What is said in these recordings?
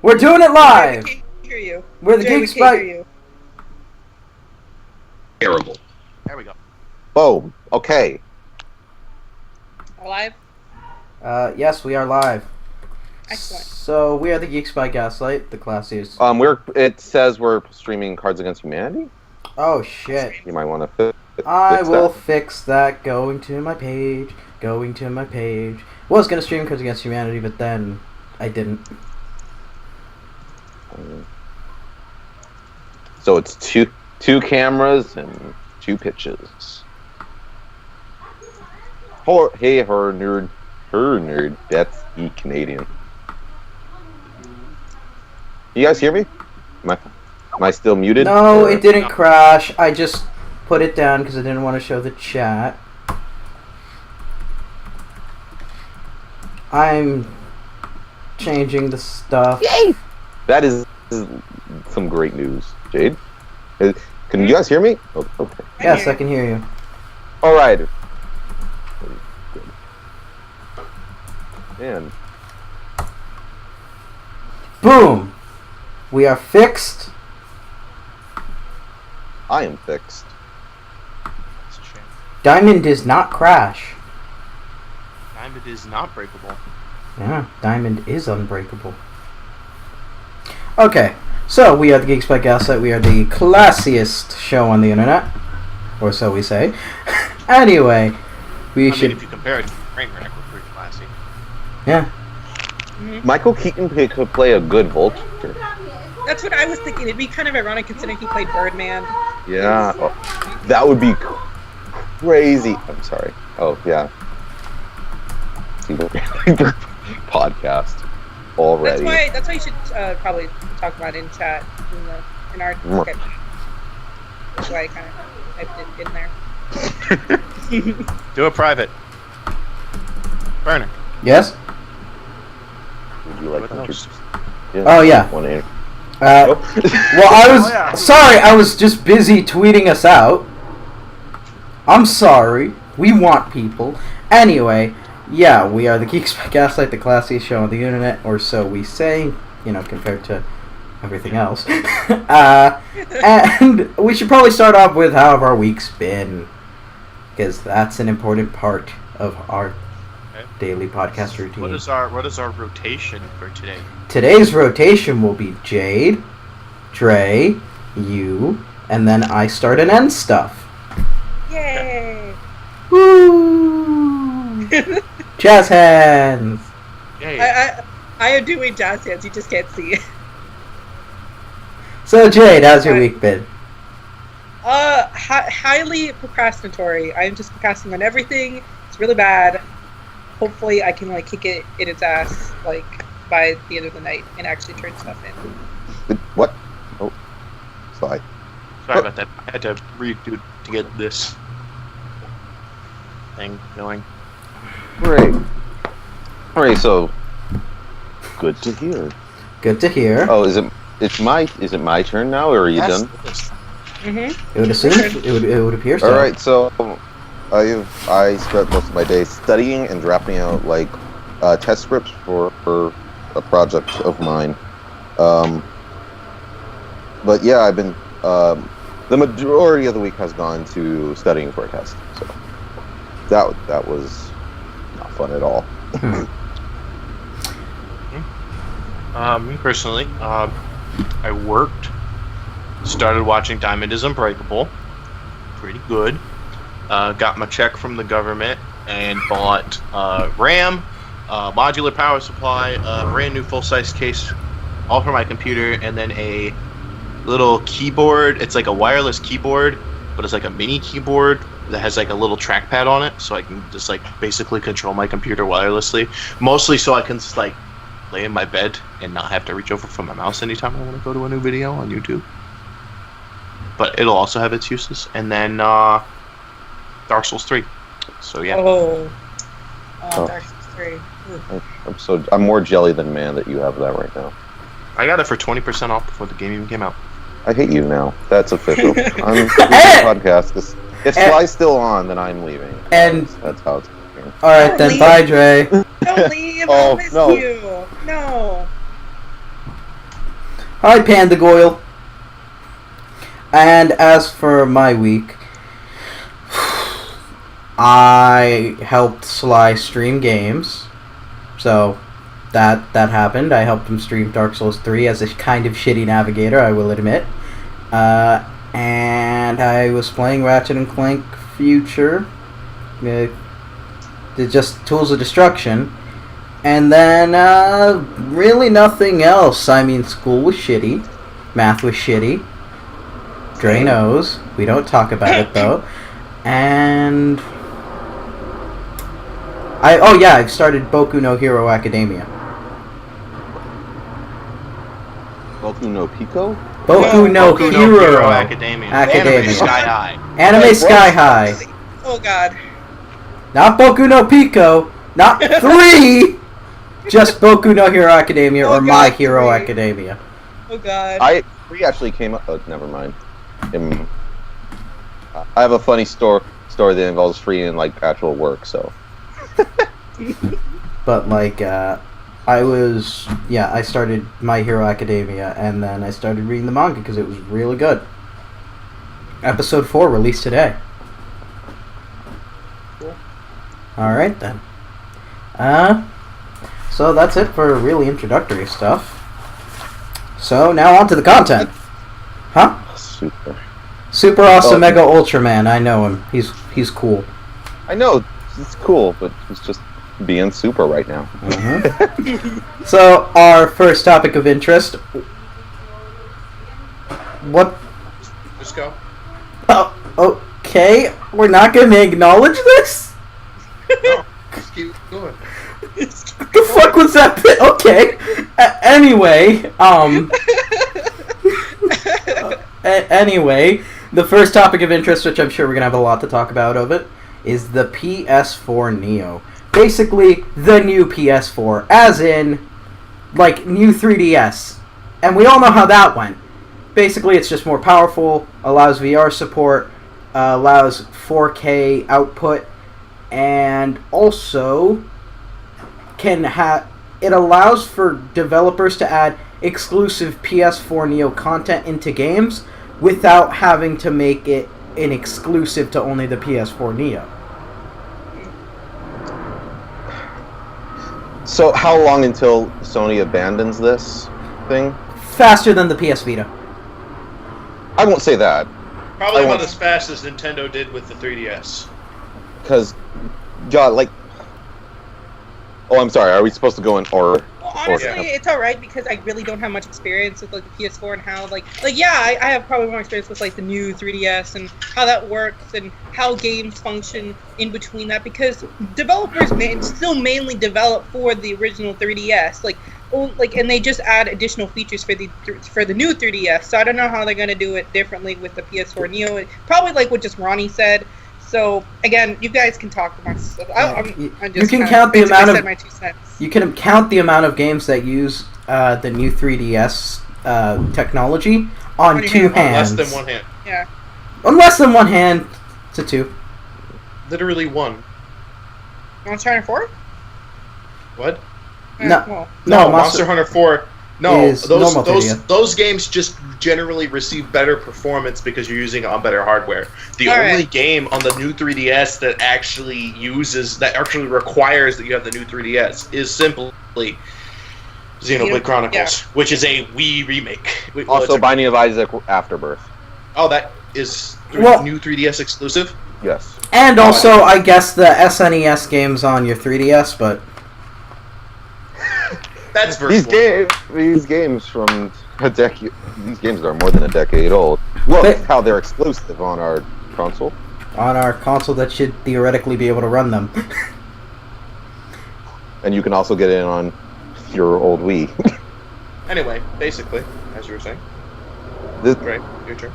We're doing it live! We can't hear you. We're the Jay, Geeks we can't By... hear you. Terrible. There we go. Boom. Okay. Alive? Yes, we are live. Excellent. So, we are the Geeks By Gaslight, the classiest... It says we're streaming Cards Against Humanity. Oh, shit. You might want to I will that. fix that. Going to my page. Was gonna stream Cards Against Humanity, but then I didn't. So it's two cameras and two pitches. Hey, her nerd. That's Canadian. You guys hear me? Am I still muted? No, or? it didn't crash. I just put it down because I didn't want to show the chat. I'm changing the stuff. Yay! That is some great news, Jade. Can you guys hear me? Oh, okay. Yes, I can hear you. All right. And Boom! We are fixed. I am fixed. It's a shame. Diamond does not crash. Diamond is not breakable. Yeah, Diamond is unbreakable. Okay, so we are the Geeks by Gaslight. We are the classiest show on the internet. Or so we say. Anyway, we should... if you compare it to Trainwreck, we're pretty classy. Yeah. Michael Keaton could play a good vulture. That's what I was thinking. It'd be kind of ironic considering he played Birdman. Yeah. Oh, that would be crazy. I'm sorry. Oh, yeah. Podcast already. That's why you should probably talk about it in chat in our Skype. That's why I kind of typed it in there. Do it private. Burner. Yes? Would you like to What yeah. Oh, yeah. Well, I was... yeah. Sorry, I was just busy tweeting us out. I'm sorry. We want people. Anyway, yeah, we are the Geeks by Gaslight, the classiest show on the internet, or so we say, compared to everything else. And we should probably start off with how have our weeks been, because that's an important part of our daily podcast routine. What is our rotation for today? Today's rotation will be Jade, Dre, you, and then I start and end stuff. Yay! Woo! Jazz hands! Yay. I am doing jazz hands. You just can't see it. So Jade, how's your week been? Highly procrastinatory. I'm just procrastinating on everything. It's really bad. Hopefully, I can kick it in its ass by the end of the night and actually turn stuff in. What? Oh, sorry. Sorry about that. I had to redo to get this thing going. Great. All right. So, good to hear. Good to hear. Oh, is it my turn now, or are you done? Mm-hmm. It would assume it would appear so. All right. So, I spent most of my day studying and drafting out test scripts for a project of mine. But yeah, I've been the majority of the week has gone to studying for a test. So that was not fun at all. Me personally, I worked, started watching Diamond is Unbreakable. Pretty good. Got my check from the government and bought RAM, modular power supply, a brand new full-size case, all for my computer, and then a little keyboard. It's like a wireless keyboard, but it's like a mini keyboard that has a little trackpad on it, so I can just basically control my computer wirelessly. Mostly so I can just lay in my bed and not have to reach over for my mouse anytime I want to go to a new video on YouTube. But it'll also have its uses. And then Dark Souls 3. So yeah. Oh, Dark Souls 3. I'm more jelly than man that you have that right now. I got it for 20% off before the game even came out. I hate you now. That's official. I'm leaving the podcast. If Sly's still on, then I'm leaving. And that's how it's going. All right, then. leave. Bye, Dre. Don't leave. Oh, I'll miss no. you. No. Hi, Panda Goyle. And as for my week, I helped Sly stream games. So that happened. I helped him stream Dark Souls 3 as a kind of shitty navigator, I will admit. And I was playing Ratchet and Clank Future. Just Tools of Destruction. And then, really nothing else. I mean, school was shitty. Math was shitty. Dre knows. We don't talk about it, though. And... I started Boku no Hero Academia. Boku no Pico? Boku no Hero Academia. Academia. Sky High. Anime Sky High. Oh god. Not Boku no Pico. Not 3! Just Boku no Hero Academia or My Hero 3. Academia. Oh god. 3 actually came up. Oh, never mind. I have a funny story that involves free and like actual work. So. But like, I started My Hero Academia, and then I started reading the manga because it was really good. Episode 4 released today. Cool. Alright then. So that's it for really introductory stuff. So now on to the content. Huh? Super awesome Mega Ultraman. I know him. He's cool. I know it's cool, but it's just being super right now. Mm-hmm. So our first topic of interest. What? Just go. Oh, okay. We're not going to acknowledge this? No, just keep going. What the fuck was that bit? Okay. Anyway, anyway, the first topic of interest, which I'm sure we're going to have a lot to talk about of it, is the PS4 Neo. Basically, the new PS4, as in, like, new 3DS. And we all know how that went. Basically, it's just more powerful, allows VR support, allows 4K output, and also it allows for developers to add exclusive PS4 Neo content into games without having to make it an exclusive to only the PS4 Neo. So how long until Sony abandons this thing? Faster than the PS Vita. I won't say that. Probably about as fast as Nintendo did with the 3DS. Because, God, like... Oh, I'm sorry. Are we supposed to go in order? Well, honestly, it's alright because I really don't have much experience with like the PS4 and how I have probably more experience with like the new 3DS and how that works and how games function in between that because developers still mainly develop for the original 3DS and they just add additional features for the new 3DS. So I don't know how they're gonna do it differently with the PS4 Neo. Probably like what just Ronnie said. So again, you guys can talk amongst yourselves. You can count the amount of my 2 cents. You can count the amount of games that use the new 3DS technology on 2 hands. Less than 1 hand. Yeah. On less than 1 hand to 2. Literally 1. Monster Hunter 4? What? No, Monster Hunter 4. No, those those games just generally receive better performance because you're using it on better hardware. The only game on the new 3DS that actually requires that you have the new 3DS is simply Xenoblade Chronicles, which is a Wii remake. Also, Binding of Isaac Afterbirth. Oh, that is new 3DS exclusive? Yes. And also, I guess the SNES games on your 3DS, but... That's virtual. These games from a decade. These games are more than a decade old. Look how they're exclusive on our console. On our console that should theoretically be able to run them. And you can also get in on your old Wii. Anyway, basically, as you were saying. Right, your turn.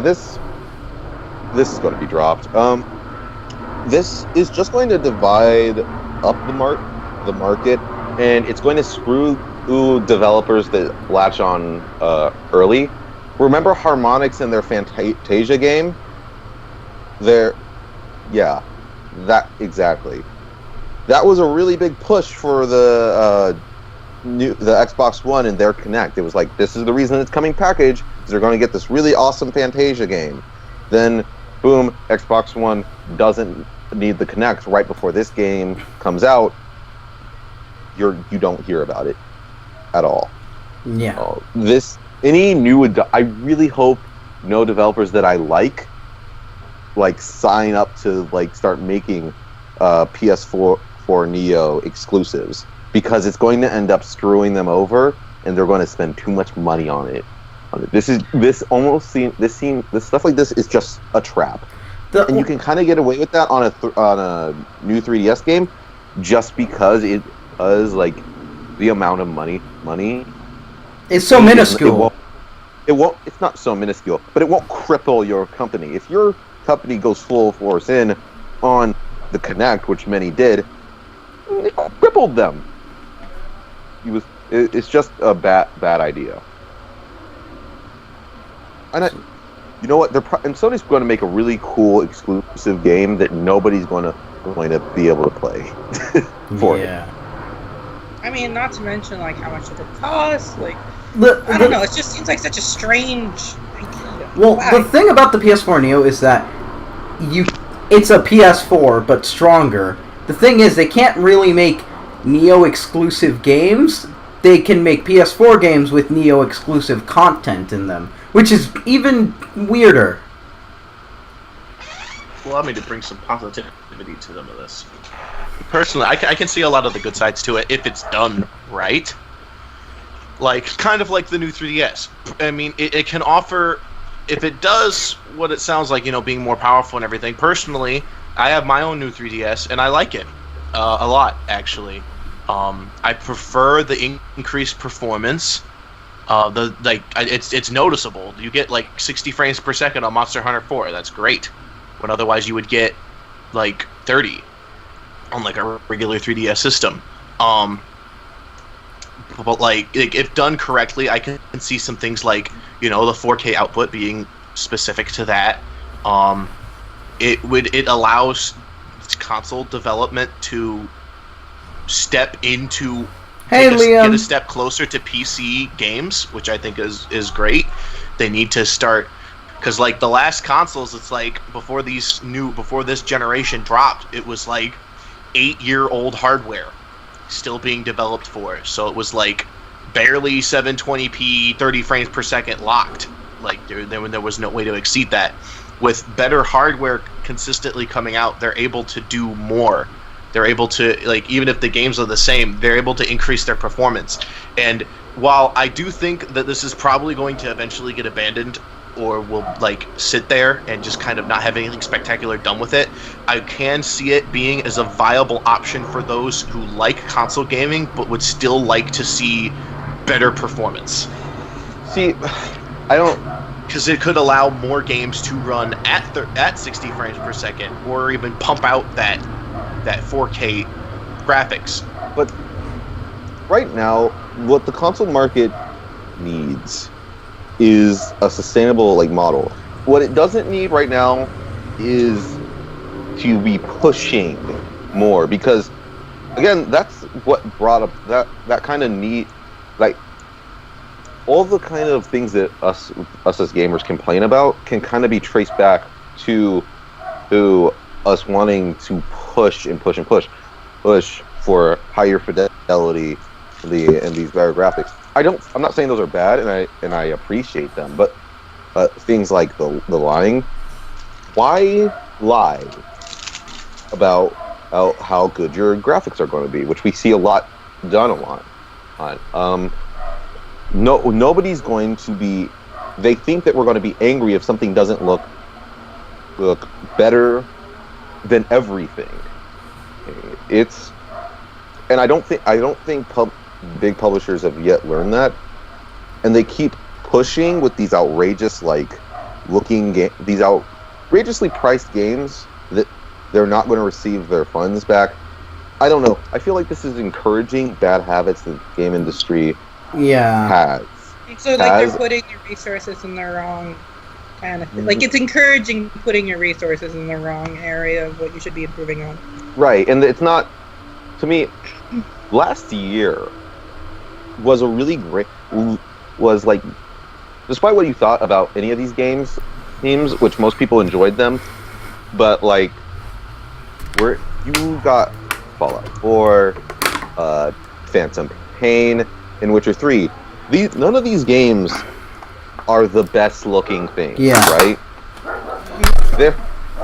This is going to be dropped. This is just going to divide up the market. And it's going to screw developers that latch on early. Remember Harmonix and their Fantasia game? That exactly. That was a really big push for the the Xbox One and their Kinect. It was like, this is the reason it's coming packaged, is they're going to get this really awesome Fantasia game. Then, boom, Xbox One doesn't need the Kinect right before this game comes out. You don't hear about it at all. Yeah. I really hope no developers that I like sign up to start making PS4 Neo exclusives, because it's going to end up screwing them over, and they're going to spend too much money on it. This stuff like this is just a trap, and you can kind of get away with that on a new 3DS game, just because it does the amount of money. It's so minuscule. It won't. It's not so minuscule, but it won't cripple your company. If your company goes full force in on the Kinect, which many did, it crippled them. It's just a bad idea. And you know what? And Sony's going to make a really cool exclusive game that nobody's going to be able to play for it. I mean, not to mention how much it would cost. I don't know. It just seems like such a strange idea. Well, the thing about the PS4 Neo is that it's a PS4 but stronger. The thing is, they can't really make Neo exclusive games. They can make PS4 games with Neo exclusive content in them, which is even weirder. Allow me to bring some positivity to them of this. Personally, I can see a lot of the good sides to it if it's done right. Kind of like the new 3DS. I mean, it can offer, if it does what it sounds like, being more powerful and everything. Personally, I have my own new 3DS, and I like it a lot, actually. I prefer the increased performance. It's noticeable. You get 60 frames per second on Monster Hunter 4. That's great. When otherwise you would get 30 on a regular 3DS system. But if done correctly, I can see some things the 4K output being specific to that. It allows console development to step into get a step closer to PC games, which I think is great. They need to start, because the last consoles, it's before this generation dropped, it was 8-year-old hardware still being developed for. So it was barely 720p 30 frames per second locked. There was no way to exceed that. With better hardware consistently coming out, they're able to do more. They're able to, even if the games are the same, they're able to increase their performance. And while I do think that this is probably going to eventually get abandoned, or will sit there and just kind of not have anything spectacular done with it, I can see it being as a viable option for those who like console gaming but would still like to see better performance. See, I don't, because it could allow more games to run at 60 frames per second, or even pump out that 4K graphics. But right now, what the console market needs is a sustainable model. What it doesn't need right now is to be pushing more, because again, that's what brought up that kind of need, all the kind of things that us as gamers complain about can kind of be traced back to us wanting to push for higher fidelity and these better graphics. I'm not saying those are bad, and I appreciate them, but things like the lying. Why lie about how good your graphics are going to be, which we see a lot done on. Nobody's going to be. They think that we're going to be angry if something doesn't look better than everything. And I don't think big publishers have yet learned that, and they keep pushing with these outrageous these outrageously priced games that they're not going to receive their funds back. I don't know. I feel like this is encouraging bad habits that the game industry has. So they're putting your resources in the wrong kind of thing. It's encouraging putting your resources in the wrong area of what you should be improving on. Right, and it's not, to me, last year, was a really great, was like, despite what you thought about any of these games, which most people enjoyed them, but like, where you got Fallout 4, Phantom Pain, and Witcher 3, none of these games are the best looking things, right?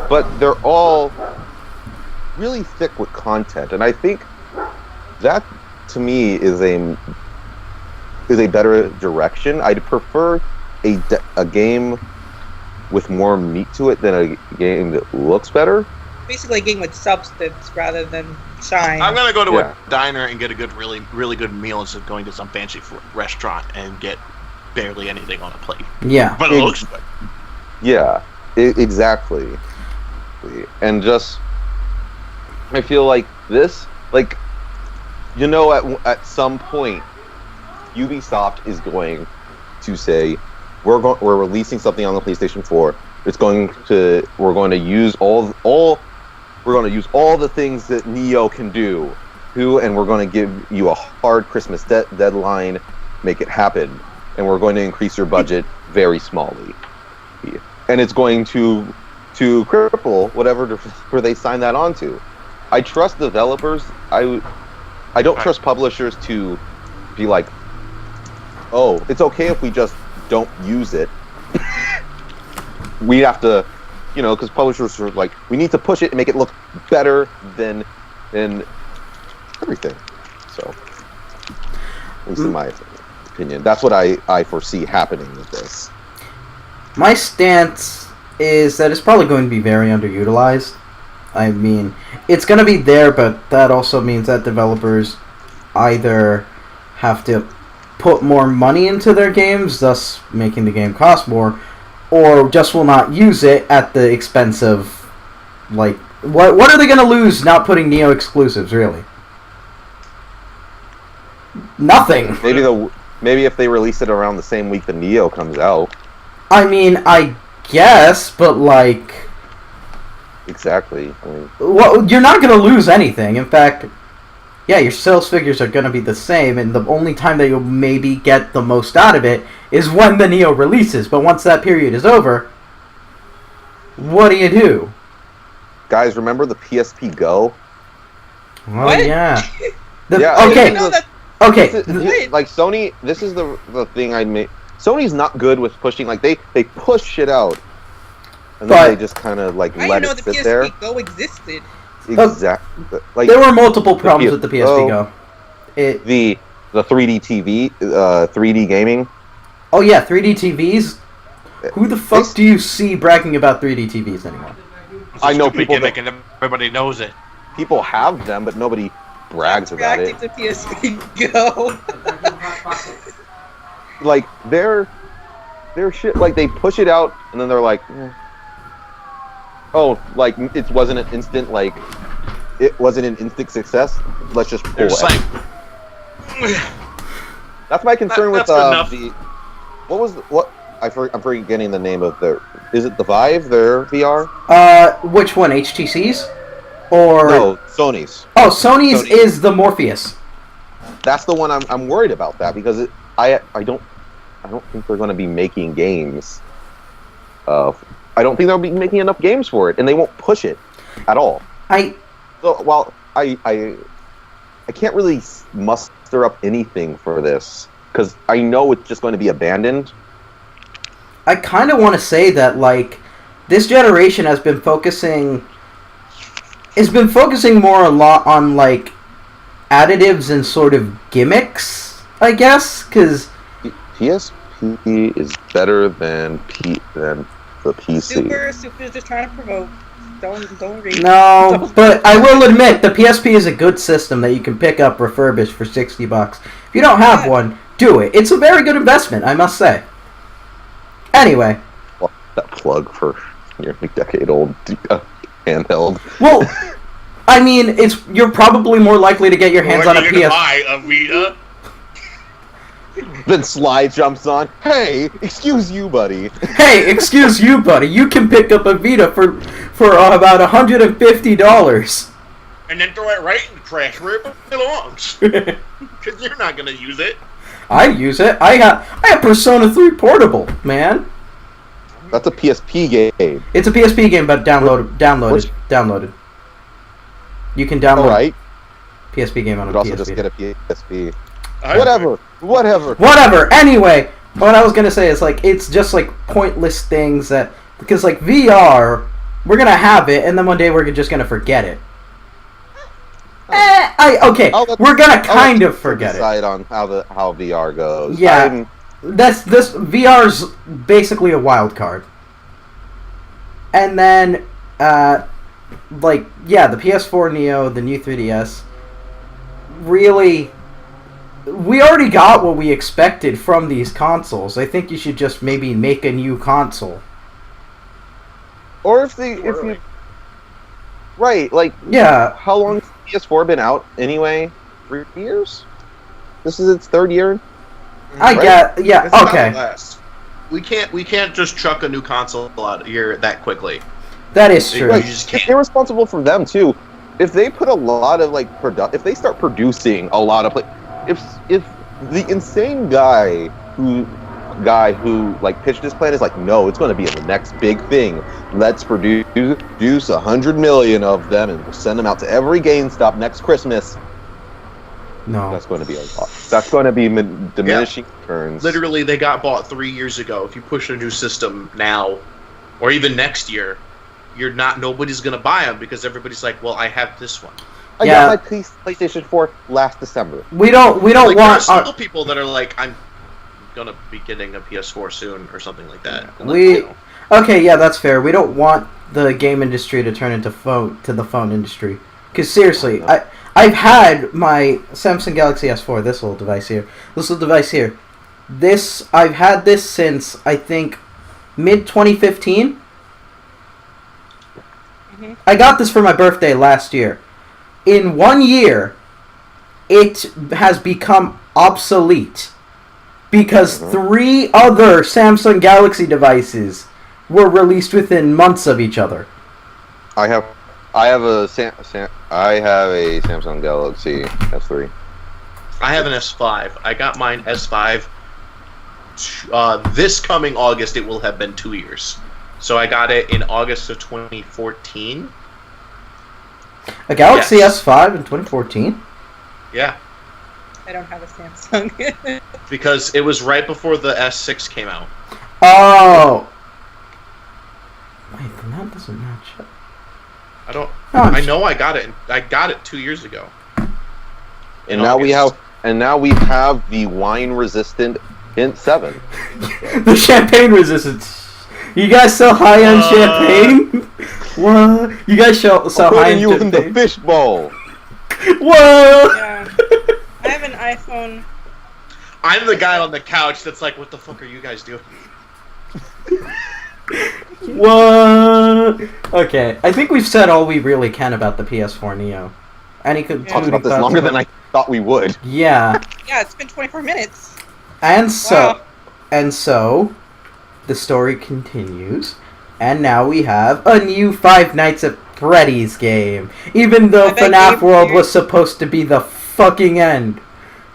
But they're all really thick with content, and I think that to me is a better direction. I'd prefer a game with more meat to it than a game that looks better. Basically, a game with substance rather than shine. I'm gonna go to a diner and get a good, really good meal instead of going to some fancy restaurant and get barely anything on a plate. Yeah, but it looks good. Yeah, exactly. And just, I feel like this, like, you know, at some point, Ubisoft is going to say, we're releasing something on the PlayStation 4. We're going to use all the things that Neo can do, and we're going to give you a hard Christmas deadline, make it happen, and we're going to increase your budget very smallly, and it's going to cripple whatever they sign that onto. I trust developers. I don't trust publishers to be like, oh, it's okay if we just don't use it. We have to, because publishers are like, we need to push it and make it look better than everything. So, at least in my opinion, that's what I foresee happening with this. My stance is that it's probably going to be very underutilized. I mean, it's going to be there, but that also means that developers either have to put more money into their games, thus making the game cost more, or just will not use it at the expense of, like, what are they going to lose not putting Neo exclusives, really? Nothing. Maybe if they release it around the same week the Neo comes out. I mean, I guess, but like... Exactly. Well, you're not going to lose anything. In fact, yeah, your sales figures are going to be the same, and the only time that you'll maybe get the most out of it is when the Neo releases. But once that period is over, what do? Guys, remember the PSP Go? Oh, what? yeah. Okay. Okay. Like, Sony, this is the thing I made. Sony's not good with pushing, like, they push shit out. And then they just kind of, like, let it sit there. I didn't know the PSP Go existed. Exactly. Like, there were multiple problems with the PSP Go. The 3D TV, 3D gaming. Oh yeah, 3D TVs. Who the fuck do you see bragging about 3D TVs anymore? I know people. And everybody knows it. People have them, but nobody brags about it. To PSP Go. Like they're shit. Like they push it out, and then they're like, oh, like it wasn't an instant success. Let's just pull it. That's my concern with the. I'm forgetting the name of their. Is it the Vive? Their VR? Which one? HTC's? Or no, Sony's. Oh, Sony's is the Morpheus. That's the one I'm worried about that because I don't think they're going to be making games. I don't think they'll be making enough games for it, and they won't push it at all. I can't really muster up anything for this because I know it's just going to be abandoned. I kind of want to say that, like, this generation has been focusing more a lot on, like, additives and sort of gimmicks, I guess, because PSP is better than the PC. Super is just trying to provoke. Don't read. No, but I will admit, the PSP is a good system that you can pick up refurbished for $60. If you don't have one, do it. It's a very good investment, I must say. Anyway. Well, that plug for your decade-old handheld. Well, I mean, you're probably more likely to get your hands on a PS. Buy a Vita. Then Sly jumps on. Hey, excuse you, buddy. Hey, excuse you, buddy. You can pick up a Vita for about $150. And then throw it right in the trash where it belongs. Because you're not going to use it. I use it. I have Persona 3 Portable, man. That's a PSP game. It's a PSP game, but downloaded. You can download Alright. PSP game on You a could also PSP. just get a PSP. I- Whatever. Anyway, what I was gonna say is like it's just like pointless things that because like VR, we're gonna have it, and then one day we're just gonna forget it. We're gonna kind of forget it. Decide on how VR goes. Yeah. This VR's basically a wild card. And then, the PS4 Neo, the new 3DS, really, we already got what we expected from these consoles. I think you should just maybe make a new console. Or if you, right, like, Yeah. how long has PS4 been out anyway? 3 years? This is its 3rd year? I Right? get, yeah, It's about okay. less. We can't just chuck a new console out here that quickly. That is true. Right. You just can't. It's irresponsible for them too. If they put a lot of like if they start producing a lot of if the insane guy who like pitched this plan is like, no, it's going to be the next big thing. Let's produce 100 million of them and we'll send them out to every GameStop next Christmas. No. That's going to be a lot. That's going to be diminishing returns. Literally, they got bought 3 years ago. If you push a new system now, or even next year, nobody's gonna buy them because everybody's like, well, I have this one. I got my PlayStation 4 last December. We don't Like, want there are still people that are like, I'm gonna be getting a PS4 soon or something like that. Okay, yeah, that's fair. We don't want the game industry to turn into the phone industry. Because seriously, I've had my Samsung Galaxy S4, this little device here. I've had this since, I think, mid-2015. Mm-hmm. I got this for my birthday last year. In 1 year, it has become obsolete. Because 3 other Samsung Galaxy devices were released within months of each other. I have a Samsung Galaxy S3. I have an S5. I got mine S5. This coming August, it will have been 2 years. So I got it in August of 2014. A Galaxy Yes. S5 in 2014? Yeah, I don't have a Samsung. because it was right before the S6 came out. Oh! Wait, then that doesn't match up. I don't. Oh, I know I got it. I got it 2 years ago. And now we have the wine resistant Hint 7. The champagne resistance. You guys sell high-end champagne? What? You guys sell Putting high-end you in the champagne? fishbowl. Whoa! Yeah. I have an iPhone. I'm the guy on the couch that's like, what the fuck are you guys doing? What? Okay, I think we've said all we really can about the PS4 Neo. Any Talked about this longer than I thought we would. Yeah, Yeah, it's been 24 minutes. and so, Wow. the story continues, and now we have a new Five Nights at Freddy's game. Even though I bet FNAF Gabe World here- was supposed to be the fucking end.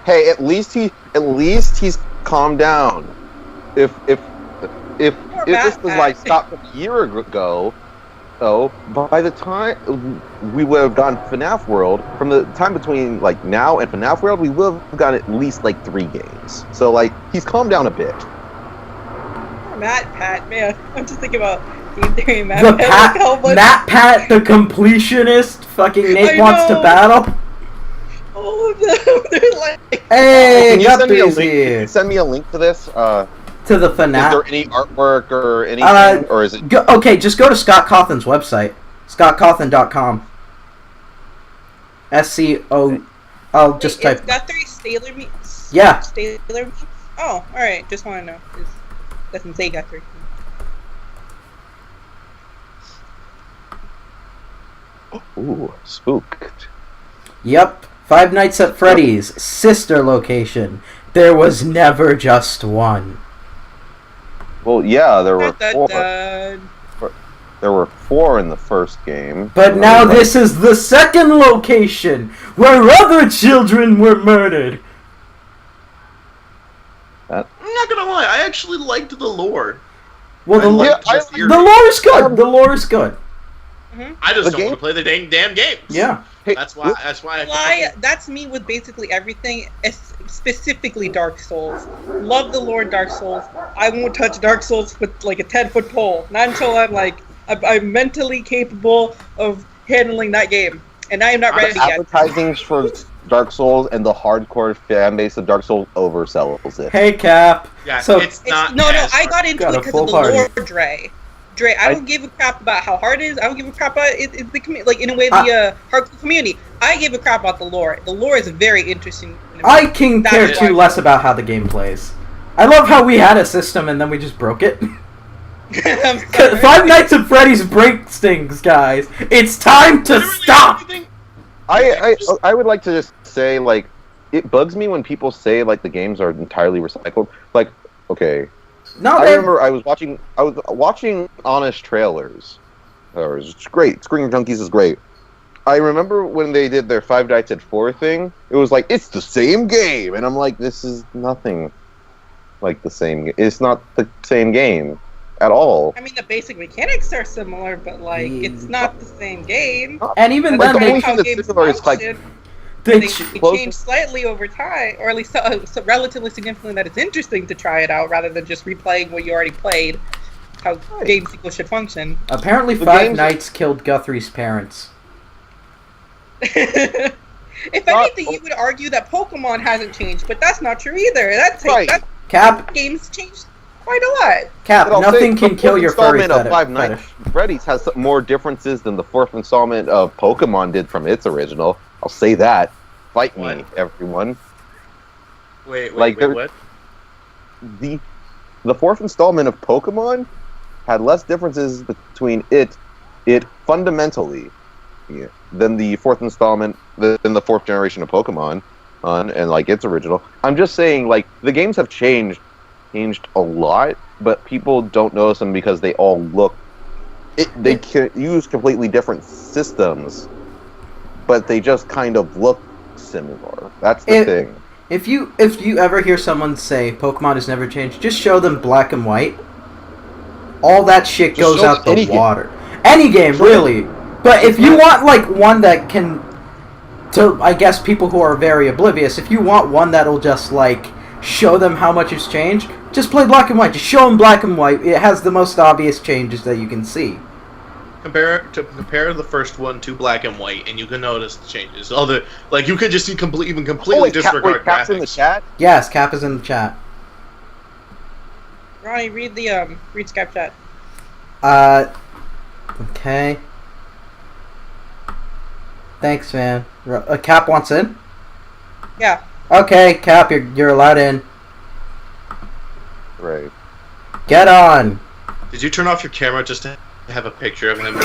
Hey, at least he's calmed down. If this was like stopped a year ago, by the time we would have gone FNAF World, from the time between like now and FNAF World, we would have gotten at least like 3 games. So like he's calmed down a bit. Poor Matt Pat, man. I'm just thinking about Game Theory and Matt The Pat. Like, how much Matt Pat, the completionist, fucking Nate I wants to know. battle. all of them, they're like... Hey, Can you got send me a these link? Can here. you send me a link to this? To the Is there FNAF. any artwork or anything, or is it? Okay, just go to Scott Cawthon's website. ScottCawthon.com. SCO. I'll just Wait, type. It's Guthrie Sailor Meats? Yeah. Sailor Meats? Oh, alright. Just want to know. It doesn't say Guthrie. Ooh, spooked. Yep. Five Nights at Freddy's. Sister location. There was never just one. Well, yeah, there were Dun, 4. dun. There were 4 in the first game. But now this is the second location where other children were murdered. actually liked the lore. Well, the lore is good. The lore is good. I just don't want to play the damn games. Yeah. Hey, That's why. That's me with basically everything, specifically Dark Souls. Love the lore Dark Souls. I won't touch Dark Souls with like a 10-foot pole. Not until I'm mentally capable of handling that game. And I am not ready yet. Advertising for Dark Souls and the hardcore fan base of Dark Souls oversells it. Hey, Cap. Yeah, so it's not. No, I got into it because of the lore, Dre. I don't give a crap about how hard it is. I don't give a crap about the community. Like, in a way, the hardcore community. I give a crap about the lore. The lore is very interesting. I can care too less about how the game plays. I love how we had a system and then we just broke it. Five Nights at Freddy's breaks things, guys. It's time to stop! I would like to just say, like, it bugs me when people say, like, the games are entirely recycled. Like, okay... No, I remember I was watching honest trailers. It's great. Screen Junkies is great. I remember when they did their Five Nights at 4 thing, it was like, it's the same game! And I'm like, this is nothing like the same. It's not the same game at all. I mean, the basic mechanics are similar, but, like, it's not the same game. And even then, they... the only thing that's similar is, like... They changed slightly over time, or at least so relatively significantly that it's interesting to try it out rather than just replaying what you already played. How game sequels should function. Apparently, Five Nights killed Guthrie's parents. If anything, you would argue that Pokemon hasn't changed, but that's not true either. That Cap. Games changed quite a lot. Cap, nothing can kill your furry of Five Nights at Freddy's has more differences than the fourth installment of Pokemon did from its original. I'll say that. Fight me, everyone. Wait, what? The fourth installment of Pokemon had less differences between it fundamentally than the fourth installment, than the fourth generation of Pokemon, and like its original. I'm just saying, like, the games have changed a lot, but people don't notice them because they all look. They can use completely different systems. But they just kind of look similar. That's the thing. If you ever hear someone say Pokemon has never changed, just show them Black and White. All that shit goes out the water. Any game, really. But if you want, like, one that can... To, I guess, people who are very oblivious, if you want one that'll just, like, show them how much it's changed, just play Black and White. Just show them Black and White. It has the most obvious changes that you can see. Compare the first one to Black and White, and you can notice the changes. You could just completely disregard Cap's in the chat? Yes, Cap is in the chat. Ronnie, read Skype chat. Okay. Thanks, man. Cap wants in? Yeah. Okay, Cap, you're allowed in. Right. Get on. Did you turn off your camera just to have a picture of him?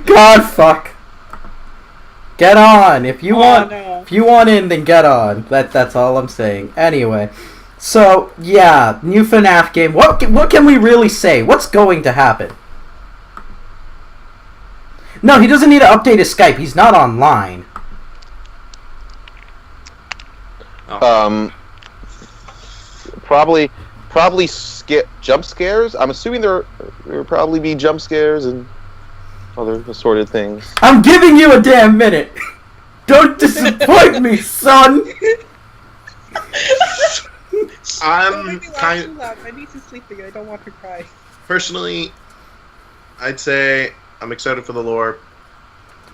God, fuck. Get on. If you want in, then get on. That's all I'm saying. Anyway, so yeah, new FNAF game. What can we really say? What's going to happen? No, he doesn't need to update his Skype. He's not online. Probably jump scares. I'm assuming there will probably be jump scares and other assorted things. I'm giving you a damn minute. Don't disappoint me, son. I'm kind of loud. My niece is sleeping. I don't want her to cry. Personally, I'd say I'm excited for the lore,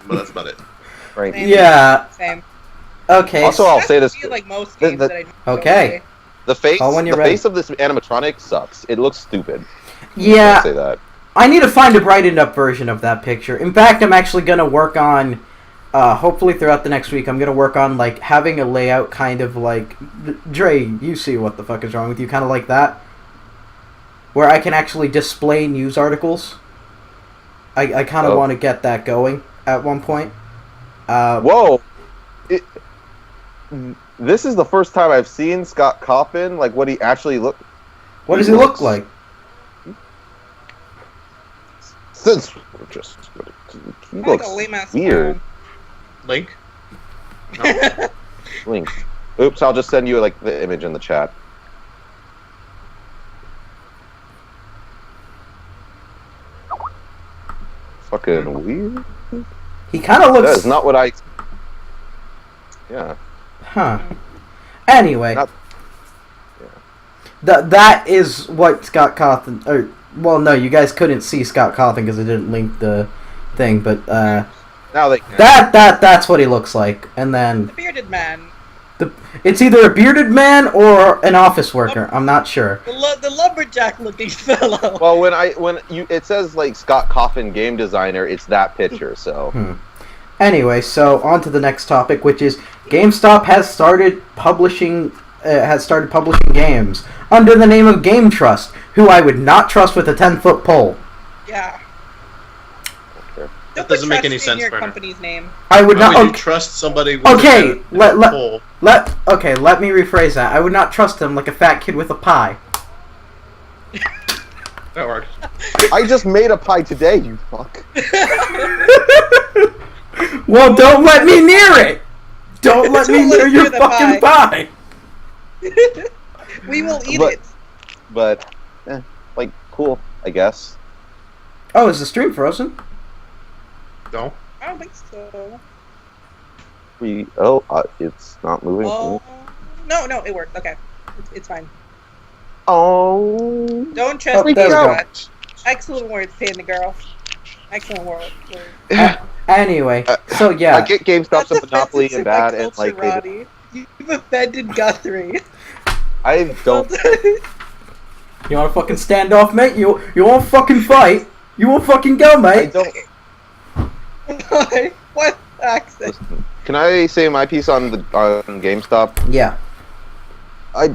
but that's about it. Right. Same. Okay. Also, I'll say this. Like most games that I okay. The face of this animatronic sucks. It looks stupid. Yeah. I'll say that. I need to find a brightened up version of that picture. In fact, I'm actually going to work on, hopefully throughout the next week, I'm going to work on, like, having a layout kind of like, Dre, you see what the fuck is wrong with you, kind of like that. Where I can actually display news articles. I kind of want to get that going at one point. Whoa! This is the first time I've seen Scott Coppin, like, what he actually look. What does he look like? Since he looks weird. Link? No. Link. Oops, I'll just send you, like, the image in the chat. fucking weird. He kind of looks. That is not what I. Yeah. Huh. Anyway. Not- That is what Scott Cawthon. Well, no, you guys couldn't see Scott Cawthon because it didn't link the thing, but Now they can. that's what he looks like. And then The bearded man. it's either a bearded man or an office worker. I'm not sure. The lumberjack looking fellow. Well, it says like Scott Coffin game designer, it's that picture. So Anyway, so on to the next topic, which is GameStop has started publishing games under the name of Game Trust, who I would not trust with a 10-foot pole. Yeah. Okay. That Don't doesn't make put any trust sense, in your Brenner. company's name. I would Why not. would you trust somebody with Okay, a let pole? let me rephrase that. I would not trust him like a fat kid with a pie. That works. I just made a pie today. You fuck. Well, don't let me near it. Don't let me Don't let near us your near the fucking pie. We will eat But- it. But, like, cool, I guess. Oh, is the stream frozen? No. I don't think so. It's not moving. Oh. No, it worked. Okay. It's fine. Oh. Don't trust Oh, me there we too go. much. Excellent words, Panda Girl. Excellent word. Anyway, so yeah. I get GameStop's a That's monopoly offensive and to my bad, and culture, like they, Roddy. You've offended Guthrie. I don't. You want to fucking stand off, mate? You want to fucking fight? You want to fucking go, I mate? don't. Why? What accent? Listen, can I say my piece on GameStop? Yeah. I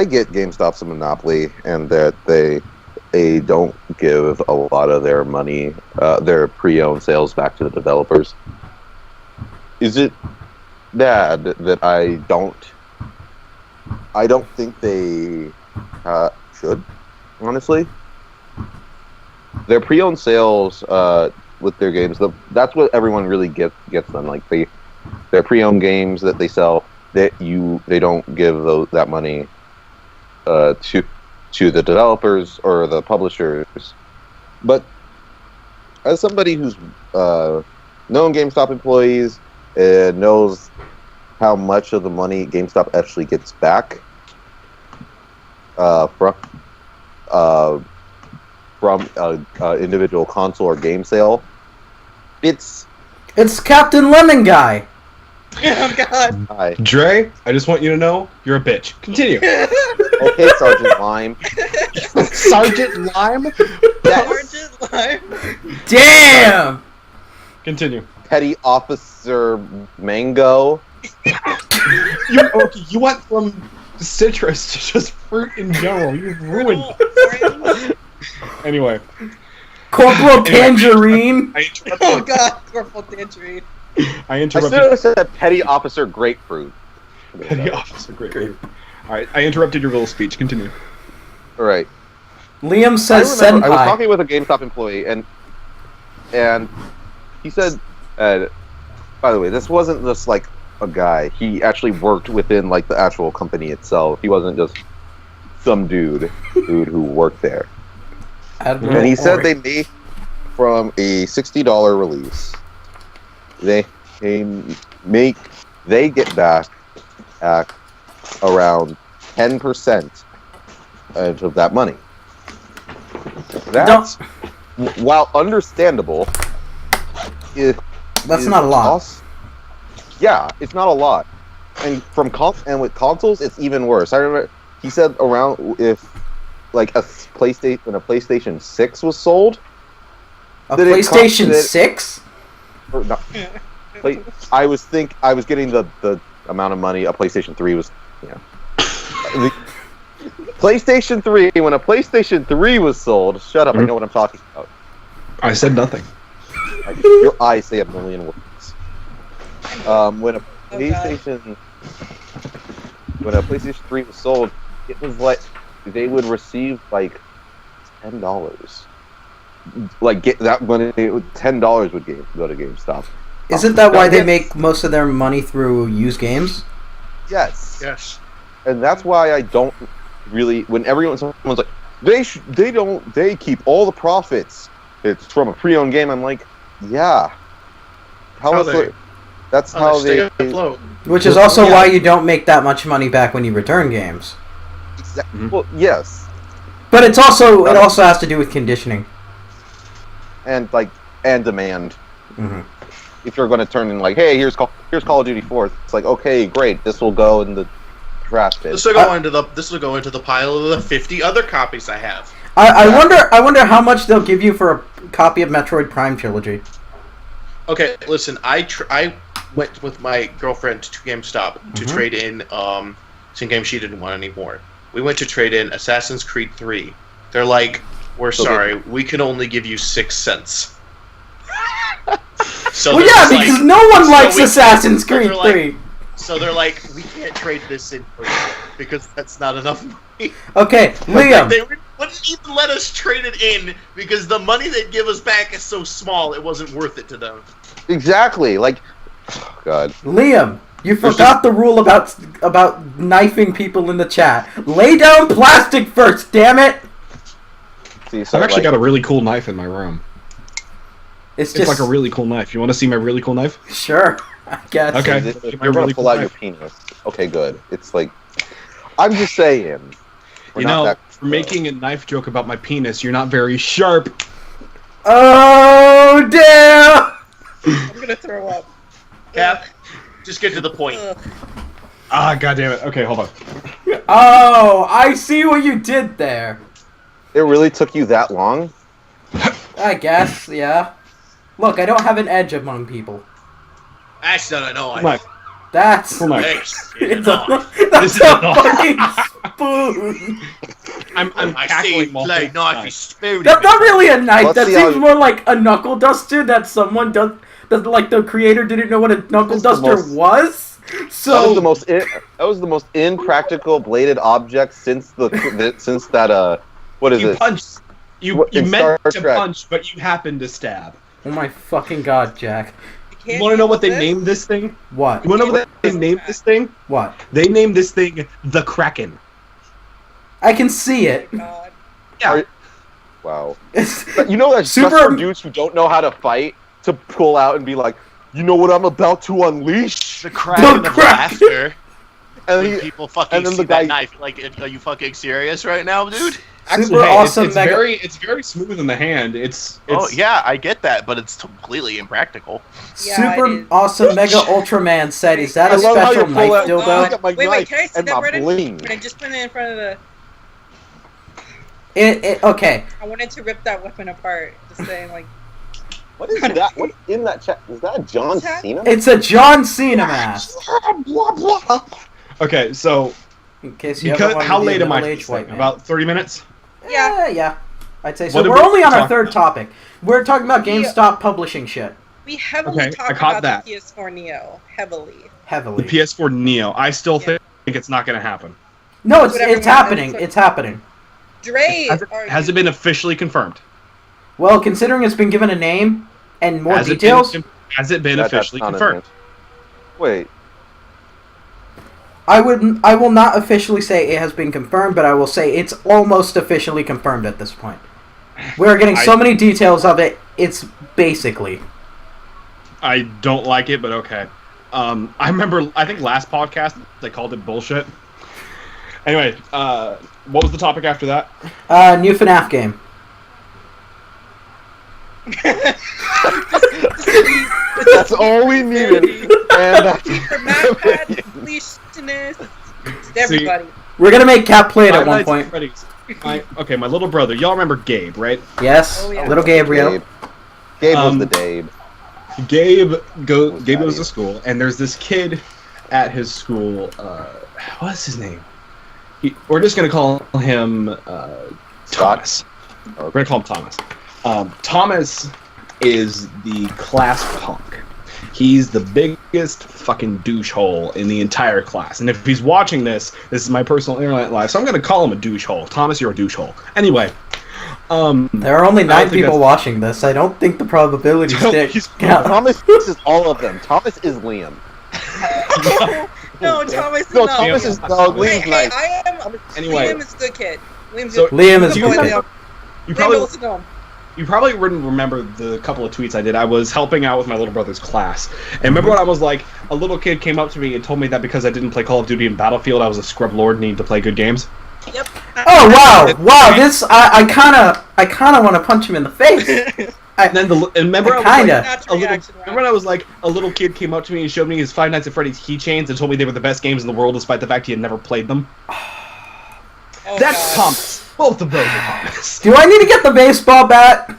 get GameStop's a monopoly, and that they don't give a lot of their money, their pre-owned sales back to the developers. Is it bad that I don't think they should, honestly. Their pre-owned sales with their games, that's what everyone really gets them. Like their pre-owned games that they sell, they don't give that money to the developers or the publishers. But as somebody who's known GameStop employees and knows how much of the money GameStop actually gets back from an individual console or game sale, it's Captain Lemon Guy. Oh God. high. Dre, I just want you to know you're a bitch. Continue. Okay, Sergeant Lime. Sergeant Lime? Sergeant Lime. Damn. Continue. Petty Officer Mango. You went from citrus to just fruit in general. You ruined it. Orange. Anyway. Corporal Tangerine. I interrupted. Oh God, Corporal Tangerine. I I interrupted. should have said Petty Officer Grapefruit. Petty officer, great. Alright, I interrupted your little speech. Continue. Alright. Liam says I senpai. was talking with a GameStop employee, and he said, by the way, this wasn't just like a guy. He actually worked within like the actual company itself. He wasn't just some dude who worked there. Admiral And he said Ori. they made from a $60 release, they get back at around 10% of that money. That's, while understandable, That's not a lot. Yeah, it's not a lot. And with consoles, it's even worse. I remember he said around if like when a PlayStation 6 was sold. A Did it PlayStation cost- 6? Or not, I was getting the amount of money a PlayStation 3 was. Yeah. PlayStation 3, when a PlayStation 3 was sold, shut up, I know what I'm talking about. I said nothing. Your eyes say a million words. When a PlayStation 3 was sold, it was like they would receive like $10. Like get that money, $10 would go to GameStop. Isn't that why they make most of their money through used games? Yes. Yes. And that's why I don't really. When someone's like, they keep all the profits. it's from a pre-owned game. I'm like, yeah. That's how stay they afloat. Which is also why you don't make that much money back when you return games. Well, yes, But it also has to do with conditioning. and demand. Hmm. If you're going to turn in like, hey, here's Call of Duty 4, it's like, okay, great, this will go in the trash bin. This will go into the pile of the 50 other copies I have. I wonder how much they'll give you for a copy of Metroid Prime Trilogy. Okay, listen, I went with my girlfriend to GameStop to trade in some games she didn't want anymore. We went to trade in Assassin's Creed 3. They're like, we're sorry, we can only give you 6 cents. So Well, yeah, because no one likes Assassin's Creed 3. So they're like, we can't trade this in for you because that's not enough money. Okay, Liam. They wouldn't even let us trade it in because the money they'd give us back is so small it wasn't worth it to them. Exactly, like, oh, God. Liam, you forgot the rule about knifing people in the chat. Lay down plastic first, damn it! See, so I've actually got a really cool knife in my room. It's It's like a really cool knife. You want to see my really cool knife? Sure, I guess. Okay. You're going to pull out your penis. Okay, good. It's like, I'm just saying. For making a knife joke about my penis, you're not very sharp. Oh, damn! I'm gonna throw up. Cap, just get to the point. Ah, goddammit. Okay, hold on. Oh, I see what you did there. It really took you that long? I guess, yeah. Look, I don't have an edge among people. Actually, no, Knife. That's... Cool knife. It's It's that's is a a knife. fucking spoon! I'm I see, cackling multiple like, knife times. is spoon. That's not really a knife, Let's that see how seems you- more like a knuckle duster that someone does... That, like, the creator didn't know what a knuckle That's the duster most- was? That So... was the most impractical bladed object since that what is You it? punched. You In meant Star to Trek. punch, but you happened to stab. Oh my fucking god, Jack. You want to know what they named this thing? What? You want to know what they named this thing? What? They named this thing the Kraken. I can see it. God. Yeah. Wow. It's... But you know that's Super- just for dudes who don't know how to fight to pull out and be like, you know what I'm about to unleash? The Kraken The of Kraken. laughter. And When he, people fucking and then see the guy- that knife, like, are you fucking serious right now, dude? Super hey, awesome it's mega... it's very smooth in the hand. It's Oh yeah, I get that, but it's completely impractical. Yeah, Super it is. awesome Mega Ultraman said, is that I a love how you special pull knife out, dildo? look at my Wait, knife can I see and that, my Brennan? bling. Brennan, just put it in front of the... Okay. I wanted to rip that weapon apart. Just saying, like... What is that? What in that chat? Is that John What's that? Cena? It's a John Cena mask. okay. So In case you haven't wanted how to be a late am I? middle-aged white man. About 30 minutes. Yeah. Yeah. I'd say so. What did We're we only on our talk third about? topic. We're talking about Yeah. GameStop publishing shit. We heavily Okay, I talked caught about that. the PS4 Neo. Heavily. The Heavily. PS4 Neo. I still Yeah. think it's not going to happen. No, That's what it's everyone- happening. that's what- It's happening. Dre! Has it been officially confirmed? Well, considering it's been given a name and more Has it details, been- has it been That's officially not confirmed? it. Wait. I will not officially say it has been confirmed, but I will say it's almost officially confirmed at this point. We're getting so many details of it. It's basically. I don't like it, but okay. I remember, I think last podcast, they called it bullshit. Anyway, what was the topic after that? New FNAF game. That's all we needed. And that's For MacPad, completionist, it's everybody. We're gonna make Cap play it at Five one Nights point. at Freddy's. Okay, my little brother. Y'all remember Gabe, right? Yes, Oh, yeah. little Gabriel. Gabe was Um, the Dabe. Gabe goes Daddy. to school, and there's this kid at his school. What's his name? We're just gonna call him Thomas. We're gonna call him Thomas. Thomas is the class punk. He's the biggest fucking douche hole in the entire class. And if he's watching this is my personal internet live, so I'm gonna call him a douche hole. Thomas, you're a douche hole. Anyway. There are only I don't 9 think people that's- watching this. I don't think the probability stick. Thomas is all of them. Thomas is Liam. No, Thomas is No, not. Thomas is no. Hey, Liam's hey, nice. I am. Anyway. Liam is a good kid. Liam's So- good. Liam is Good good. boy, kid. Liam. You Liam probably knows to know him. you probably wouldn't remember the couple of tweets I did. I was helping out with my little brother's class. And remember when I was like, a little kid came up to me and told me that because I didn't play Call of Duty and Battlefield, I was a scrub lord needing to play good games? Yep. Oh wow! This I kind of want to punch him in the face. Remember When I was like, a little kid came up to me and showed me his Five Nights at Freddy's keychains and told me they were the best games in the world, despite the fact he had never played them. Oh, That's God. Thomas. Both of those are Thomas. Do I need to get the baseball bat?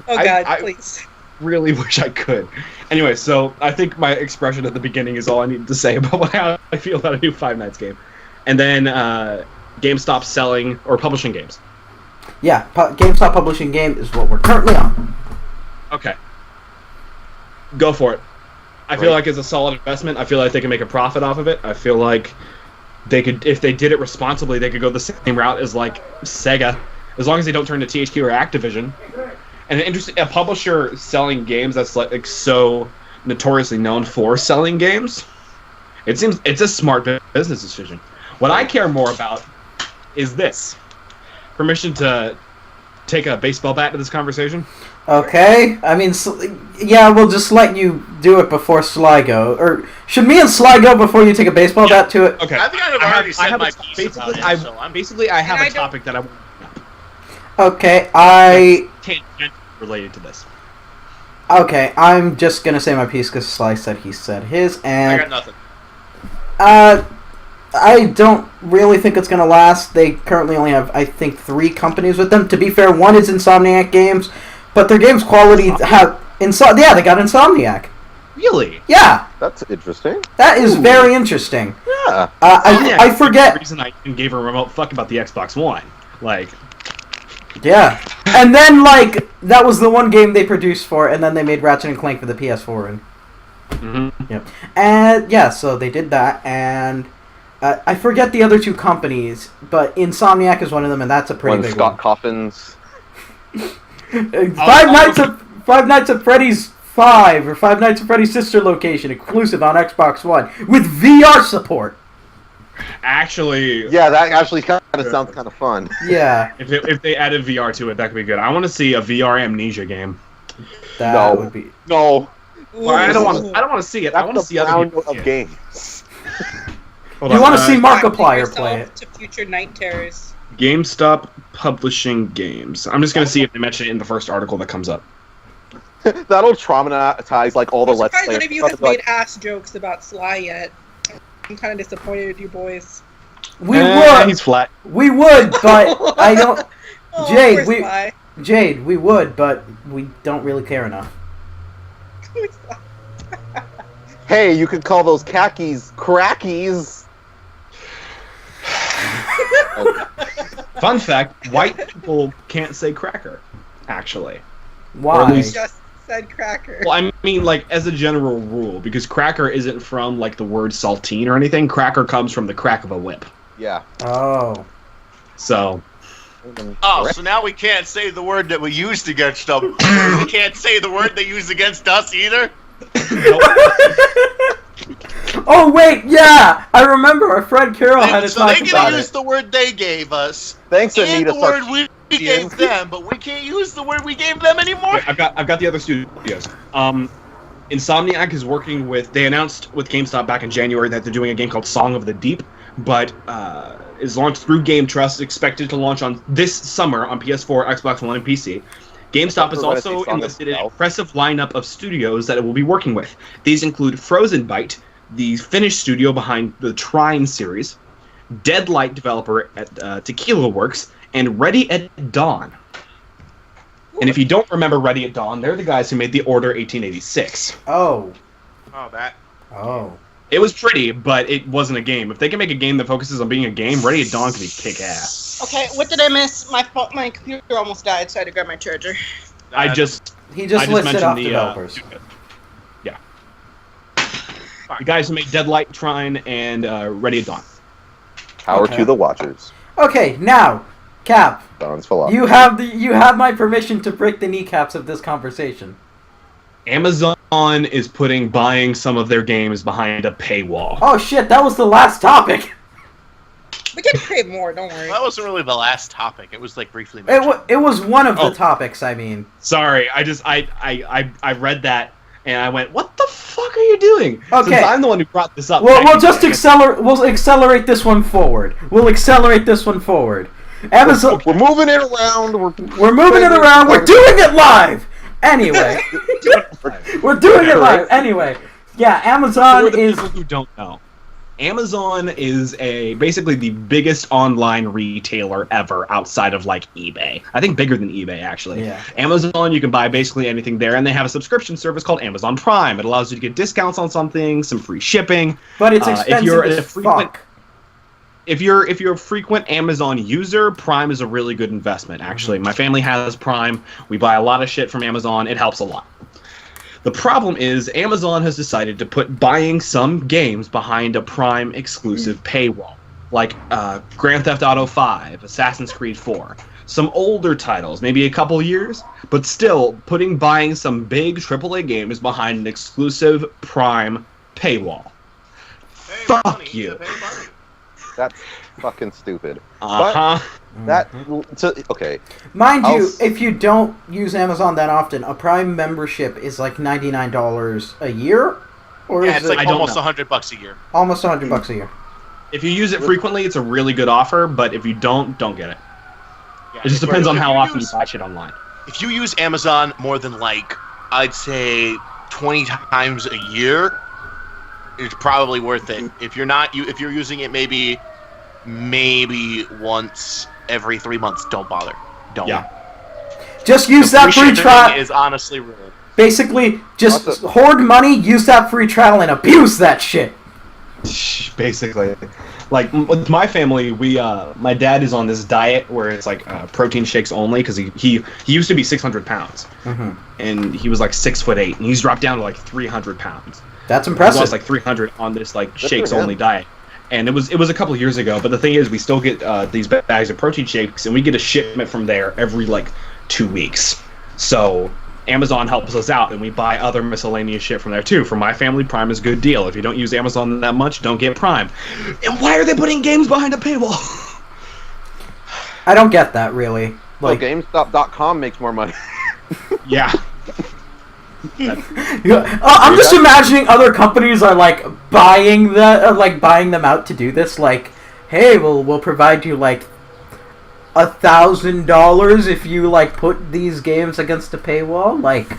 Oh God, I- please. Really wish I could. Anyway, so I think my expression at the beginning is all I needed to say about how I feel about a new Five Nights game. And then GameStop selling or publishing games. Yeah, GameStop publishing game is what we're currently on. Okay. Go for it. I feel like it's a solid investment. I feel like they can make a profit off of it. I feel like they could, if they did it responsibly, they could go the same route as like Sega, as long as they don't turn to THQ or Activision. And a publisher selling games that's like so notoriously known for selling games, it seems it's a smart business decision. What I care more about is this. Permission to take a baseball bat to this conversation? Okay, I mean, yeah, we'll just let you do it before Sly go. Or should me and Sly go before you take a baseball bat to it? Okay. I think I've already said my piece basically, about it, so I'm... basically, I have a topic that I want Okay, tangent related to this. Okay, I'm just gonna say my piece because Sly said he said his, and... I got nothing. I don't really think it's gonna last. They currently only have, I think, 3 companies with them. To be fair, one is Insomniac Games, but their games quality have... Yeah, they got Insomniac. Really? Yeah, That's interesting. that is very interesting. Yeah. I forget... The reason I even gave a remote fuck about the Xbox One. Like... Yeah. And then, like, that was the one game they produced for, and then they made Ratchet and Clank for the PS4. And... Mm-hmm. Yep. And, yeah, so they did that, and... I forget the other 2 companies, but Insomniac is one of them, and that's a pretty big Scott one. Coffins. Five Nights at Freddy's 5, or Five Nights at Freddy's Sister Location, exclusive on Xbox One, with VR support. Actually... Yeah, that actually kind of sounds kind of fun. Yeah. If they added VR to it, that could be good. I want to see a VR Amnesia game. That would be... No. Well, I don't want to see it. I want to see other people of games. Hold You on, want to see Practice Markiplier play yourself it. to future night terrors. GameStop publishing games. I'm just gonna see if they mention it in the first article that comes up. That'll traumatize like all the I'm Let's surprised Players. none of you have made ass jokes about Sly yet. I'm kind of disappointed with you boys. We would. He's flat. We would, but I don't... Oh, Jade, poor Sly. Jade, we would, but we don't really care enough. Poor Sly. Hey, you could call those khakis crackies. Fun fact: white people can't say cracker. Actually, Why? Or at least- Just said cracker. well, I mean, like as a general rule, because cracker isn't from like the word saltine or anything. Cracker comes from the crack of a whip. Yeah. Oh. So, Oh, so now we can't say the word that we used against them. We can't say the word they used against us either? Oh wait, yeah! I remember our friend Carol had to So talk they about can use it. the word they gave us, Thanks, and Anita. the word we gave them, but we can't use the word we gave them anymore? I've got the other studios. Insomniac is working with. They announced with GameStop back in January that they're doing a game called Song of the Deep, but is launched through Game Trust, expected to launch on this summer on PS4, Xbox One, and PC. GameStop has also enlisted an impressive lineup of studios that it will be working with. These include Frozen Byte, the Finnish studio behind the Trine series, Deadlight developer at Tequila Works, and Ready at Dawn. And if you don't remember Ready at Dawn, they're the guys who made The Order 1886. Oh. Oh, that. Oh. It was pretty, but it wasn't a game. If they can make a game that focuses on being a game, Ready at Dawn could be kick-ass. Okay, what did I miss? My computer almost died, so I had to grab my charger. I just He just listed off developers. Yeah. The guys who made Deadlight, Trine, and Ready at Dawn. Power Okay. to the watchers. Okay, now, Cap, Dawn's philosophy. you have my permission to break the kneecaps of this conversation. Amazon is buying some of their games behind a paywall. Oh shit, that was the last topic. We can create more. Don't worry. That wasn't really the last topic. It was like briefly mentioned. It was one of Oh. the topics. I mean, Sorry, I read that and I went, "What the fuck are you doing?" Okay. Since I'm the one who brought this up. we'll just accelerate. We'll accelerate this one forward. Amazon. We're moving it around. We're moving it around. We're doing it live. Anyway, we're doing it live. Anyway, yeah. Amazon For the is. people who don't know, Amazon is basically the biggest online retailer ever outside of like eBay. I think bigger than eBay actually. Yeah. Amazon, you can buy basically anything there, and they have a subscription service called Amazon Prime. It allows you to get discounts on something, some free shipping. But it's expensive if you're as a frequent, fuck. if you're a frequent Amazon user, Prime is a really good investment. Actually, my family has Prime. We buy a lot of shit from Amazon. It helps a lot. The problem is Amazon has decided to put buying some games behind a Prime exclusive paywall, like Grand Theft Auto 5, Assassin's Creed 4, some older titles, maybe a couple years, but still putting buying some big AAA games behind an exclusive Prime paywall. Pay Fuck money to you. pay money. That's fucking stupid. Uh-huh. Okay. Mind I'll you, s- if you don't use Amazon that often, a Prime membership is like $99 a year, or Yeah, is it's it like I don't almost know. $100 a year. almost $100 a year? If you use it frequently, it's a really good offer, but if you don't get it. Yeah, It just if depends on how you often you use- buy shit online. If you use Amazon more than like, I'd say 20 times a year, it's probably worth it. If you're not, if you're using it maybe once every 3 months, don't bother. Don't. Yeah. Just use The that free shipping trial. is honestly rude. Basically, just Lots of- hoard money, use that free trial, and abuse that shit. Basically, like with my family, my dad is on this diet where it's like protein shakes only because he used to be 600 pounds and he was like 6'8", and he's dropped down to like 300 pounds. That's He impressive. lost like 300 on this like Good shakes for him. only diet, and it was a couple of years ago. But the thing is, we still get these bags of protein shakes, and we get a shipment from there every like 2 weeks. So Amazon helps us out, and we buy other miscellaneous shit from there too. For my family, Prime is a good deal. If you don't use Amazon that much, don't get Prime. And why are they putting games behind a paywall? I don't get that really. Well, Like, GameStop.com makes more money. Yeah. I'm just imagining other companies are like buying them out to do this. Like, hey, we'll provide you like $1,000 if you like put these games against a paywall. Like,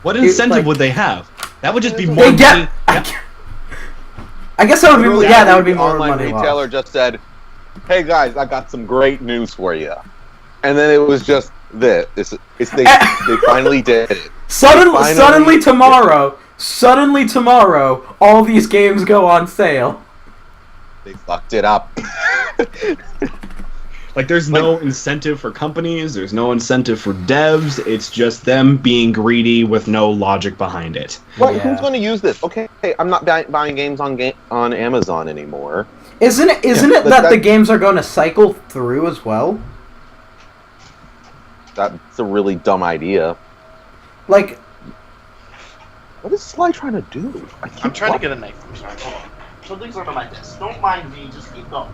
What incentive like- would they have? That would just be more they money. get. I guess that would be Literally, that would be the more online money retailer lost. just said, "Hey guys, I got some great news for you," and then it was just this. They finally did it. Suddenly tomorrow, all these games go on sale. They fucked it up. Like, there's no incentive for companies, there's no incentive for devs, it's just them being greedy with no logic behind it. Well, Yeah. who's going to use this? Okay, I'm not buying games on Amazon anymore. Isn't it but that the games are going to cycle through as well? That's a really dumb idea. Like, What is Sly trying to do? I'm trying to get a knife. I'm sorry. Hold on. Something's under my desk. Don't mind me. Just keep going.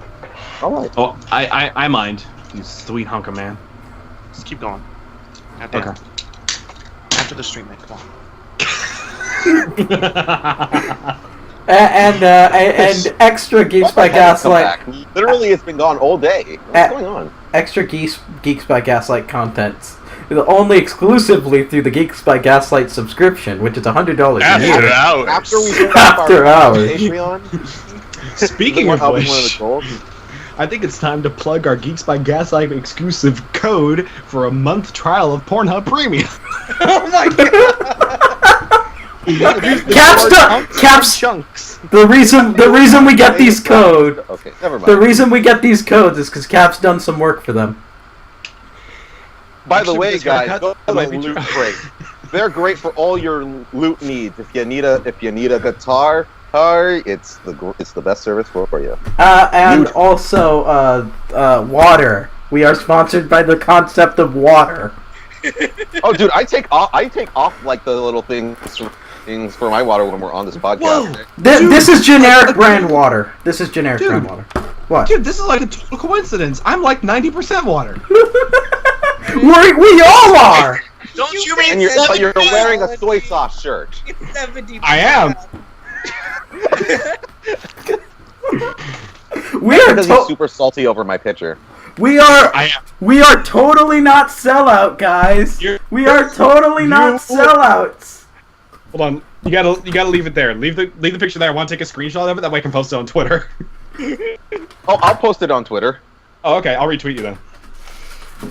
All right. Oh, I mind, you sweet hunk of man. Just keep going. Goddamn. Okay. After the stream, mate. Come on. and extra Geeks by Gaslight. Literally, it's been gone all day. What's going on? Extra Geeks by Gaslight content. Only exclusively through the Geeks by Gaslight subscription, which is $100 a year. hours. After we put up After our hours. Patreon, Speaking of one of the which, goals. I think it's time to plug our Geeks by Gaslight exclusive code for a month trial of Pornhub Premium. Oh my god! Caps. chunks. The reason we get these codes. Okay, never mind. The reason we get these codes is because Cap's done some work for them. By the Actually, way, with this guys, haircut, go that to might be Loot true. Crate. They're great for all your loot needs. If you need a guitar, it's the best service for you. And Loot. also water. We are sponsored by the concept of water. Oh, dude, I take off like the little things for my water when we're on this podcast. Whoa! This is generic brand water. This is generic Dude. brand water. What? Dude, this is like a total coincidence. I'm like 90% water. We all are! Don't you mean And you're 70? wearing a soy sauce shirt. It's 70%. I am. We are Because he's super salty over my picture. I am. We are totally not sellout, guys. We are totally not sellouts. Hold on. You gotta leave it there. Leave the picture there. I want to take a screenshot of it. That way I can post it on Twitter. Oh, I'll post it on Twitter. Oh, okay. I'll retweet you then.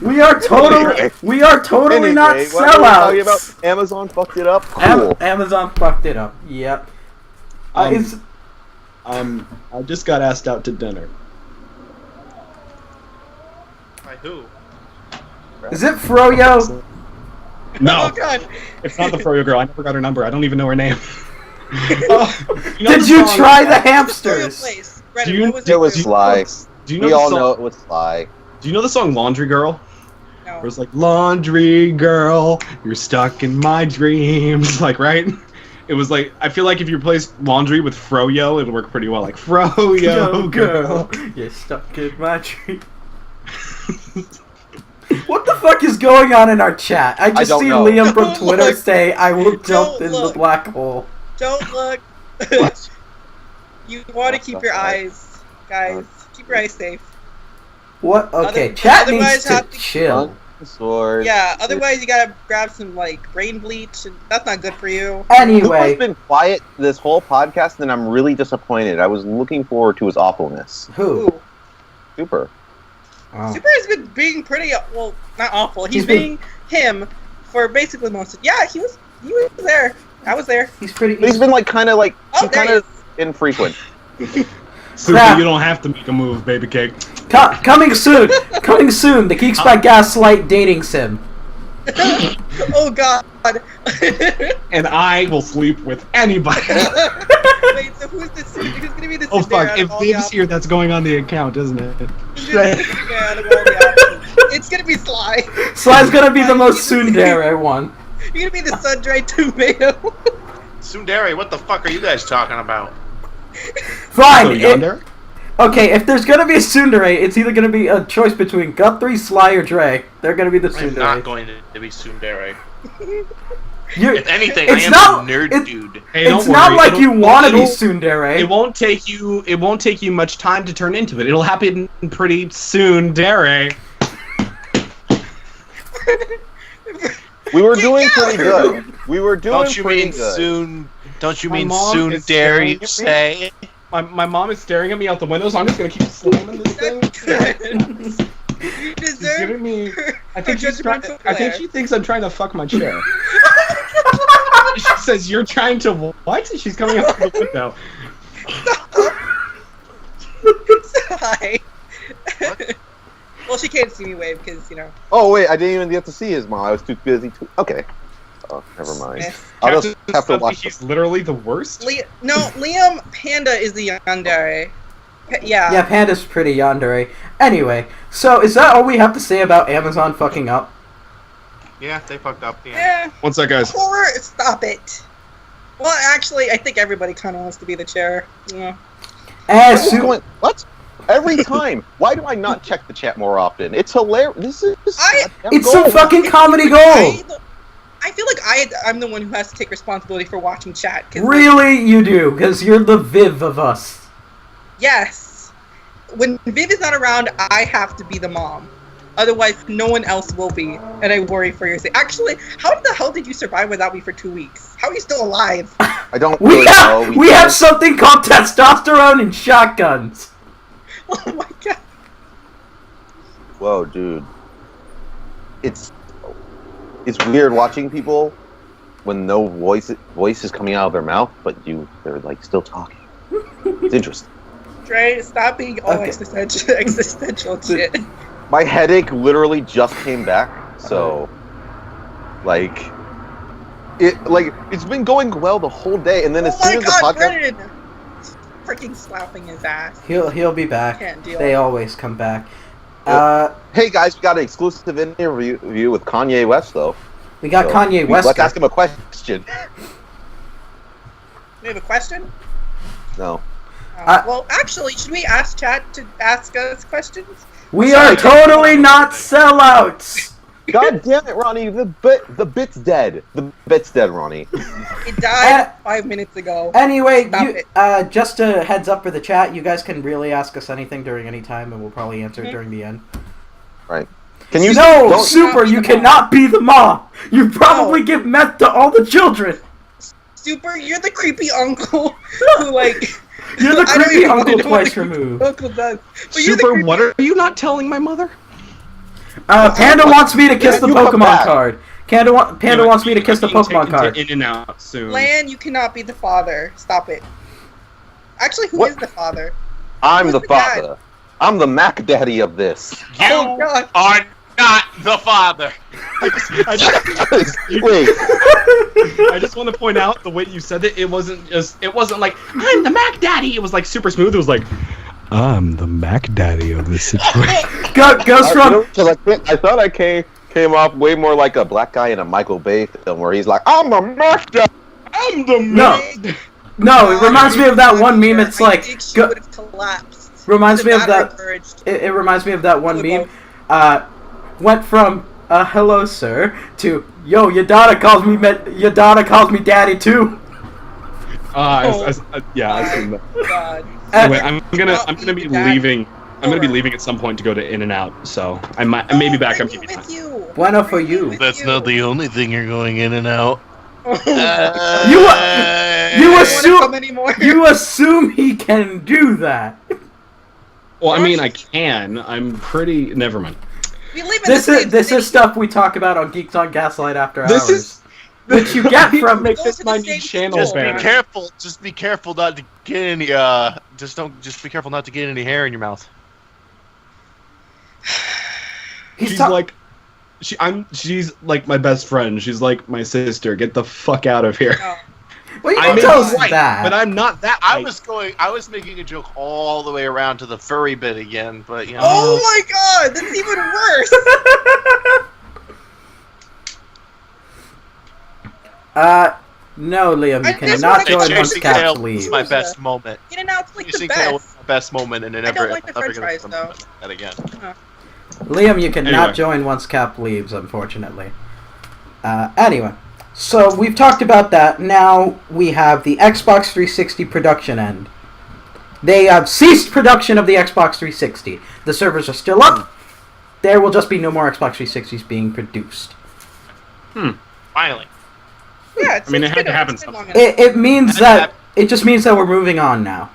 We are totally not Anyway, what were we talking sellouts. about? Amazon fucked it up. Cool. Amazon fucked it up. Yep. I just got asked out to dinner. By who? Is it Froyo? No, Oh god. it's not the Froyo girl. I never got her number. I don't even know her name. Did you try the hamsters? Place. Do Reddit, you- what was It was your- Sly. Do you know We the all song? know it was Sly. Do you know the song "Laundry Girl"? No. Where it's like, "Laundry girl, you're stuck in my dreams." Like, right? It was like, I feel like if you replace laundry with Froyo, it'll work pretty well. Like, Froyo girl. You're stuck in my tree. What the fuck is going on in our chat? I just don't see know. Liam from Don't Twitter look. say, "I will jump Don't in the look. black hole." Don't look. What? You want to keep your eyes, guys. Keep your eyes safe. What? Okay, Other- chat needs otherwise to have to- chill. Sword. Yeah. Otherwise, you gotta grab some like brain bleach, and that's not good for you. Luke has Anyway, been quiet this whole podcast, and I'm really disappointed. I was looking forward to his awfulness. who? Ooh. Super. Oh. Super has been being pretty well, not awful. He's He's been- being him for basically most of. Yeah, he was there. I was there. He's pretty. But he's been like kind of like Oh, there kind he of infrequent. Super, Crap. you don't have to make a move, baby cake. Coming soon. Coming soon. The Geeks by Gaslight dating sim. Oh god. And I will sleep with anybody. Wait, so who's gonna be the Oh Cinder fuck, out if of all the Dave's options? here, that's going on the account, isn't it? Who's gonna be the Cinder out of all the options? It's gonna be Sly. Sly's gonna be the most tsundere one. You're gonna be the sun-dried tomato. Sundari, what the fuck are you guys talking about? Fine. So yonder? Okay, if there's gonna be a tsundere, it's either gonna be a choice between Guthrie, Sly, or Dre. They're gonna be the I'm not tsundere. going to be Sundari. You're- If anything, It's I am not- a nerd it- dude. Hey, It's don't not worry, like it'll- you want to be it'll- tsundere. It won't take you much time to turn into it. It'll happen pretty soon, Dare. We were doing pretty good. We were doing Don't you pretty mean good. soon? Don't you My mean mom soon? is Dare staring you at me. say? My mom is staring at me out the window, so I'm just gonna keep slamming this thing. You She's deserve giving me. I her think judgmental I think glare. she thinks I'm trying to fuck my chair. She says, "You're trying to what?" She's coming out the window. Hi. Well, she can't see me wave because, you know. Oh wait, I didn't even get to see his mom. I was too busy. Okay. Oh, never mind. Yes. I'll just Captain have to Stumpy, watch. He's literally the worst. Liam Panda is the yandere. Yeah. Yeah, Panda's pretty yandere. Anyway, so is that all we have to say about Amazon fucking up? Yeah, they fucked up. Yeah. Yeah. One sec, guys. Horror, stop it. Well, actually, I think everybody kind of wants to be the chair. Yeah. What's going? What? Every time. Why do I not check the chat more often? It's hilarious. This is. It's some fucking comedy gold. I feel like I'm the one who has to take responsibility for watching chat. 'Cause, Really, you do, because you're the Viv of us. Yes. When Viv is not around, I have to be the mom. Otherwise, no one else will be, and I worry for your sake. Actually, how the hell did you survive without me for 2 weeks? How are you still alive? I don't We really know. have we have something called testosterone and shotguns. Oh my god. Whoa, dude. It's weird watching people when no voice is coming out of their mouth, but they're like still talking. It's interesting. Dre, stop being all Okay. existential shit. My headache literally just came back, so it's been going well the whole day, and then as Oh soon my as the god, podcast. Brennan! Freaking slapping his ass. He'll be back. Can't deal. They always come back. Hey guys, we got an exclusive interview with Kanye West, though. We got So, Kanye West. Let's ask him a question. We have a question? No. Well, actually, should we ask chat to ask us questions? We are totally not sellouts. God damn it, Ronnie! The bit's dead. The bit's dead, Ronnie. It died 5 minutes ago. Anyway, Stop it. just a heads up for the chat. You guys can really ask us anything during any time, and we'll probably answer it during the end. Right? Can you No, don't- Super, you cannot be the mom. You probably give meth to all the children. Super, you're the creepy uncle who like. You're the I don't creepy even uncle know what twice the creepy removed. Uncle does. But you're the Super, creepy- what are you not telling my mother? Panda wants me to kiss the You come Pokemon back. card. Panda wants me to kiss the Pokemon card. In and out soon. Lan, you cannot be the father. Stop it. Actually, who What? is the father? I'm Who's the the dad? father. I'm the Mac Daddy of this. You Oh, God. are not the father. I just, Wait. I just want to point out the way you said it. It wasn't like I'm the Mac Daddy. It was like super smooth. It was like I'm the Mac Daddy of this situation. Goes from I thought I came off way more like a black guy in a Michael Bay film where he's like, I'm the Mac Daddy. I'm the no. It reminds me of that one meme. It's My like dick shoe would have collapsed. reminds me of Battery that. purged. It reminds me of that one Flip meme. Went from hello sir to yo your daughter calls me daddy too. Yeah, I seen that. God. Anyway, I'm gonna be leaving. I'm gonna be leaving at some point to go to In and Out. So I may be back. I'm Bring me with you. Bueno for you. That's not the only thing you're going in and out. You I don't wanna assume come anymore. you assume he can do that. Well, I mean, I can. I'm pretty. Never mind. We live in the This same is city. stuff we talk about on Geeks on Gaslight After This Hours. is which you get from make Go this to my the new same channel school. Just be banner. careful. Just be careful not to get any. Just be careful not to get any hair in your mouth. She's like, she's like my best friend. She's like my sister. Get the fuck out of here. Oh. Well, you I'm don't tell us white, that. but I'm not that. I white. was making a joke all the way around to the furry bit again, but you know. Oh my god, that's even worse. No, Liam, you I just cannot wanna join go once chasing Caps Tail leaves. was my best moment. In and Out's like the Chasing Tail was best. my best moment, and it I never. don't like the french fries, though. That again. Liam, you cannot Anyway. join once Cap leaves, unfortunately. Anyway, so we've talked about that. Now we have the Xbox 360 production end. They have ceased production of the Xbox 360. The servers are still up. There will just be no more Xbox 360s being produced. Finally. Yeah, it's, I mean, it's it had been- to happen it's been long sometime. enough. It means that it just means that we're moving on now.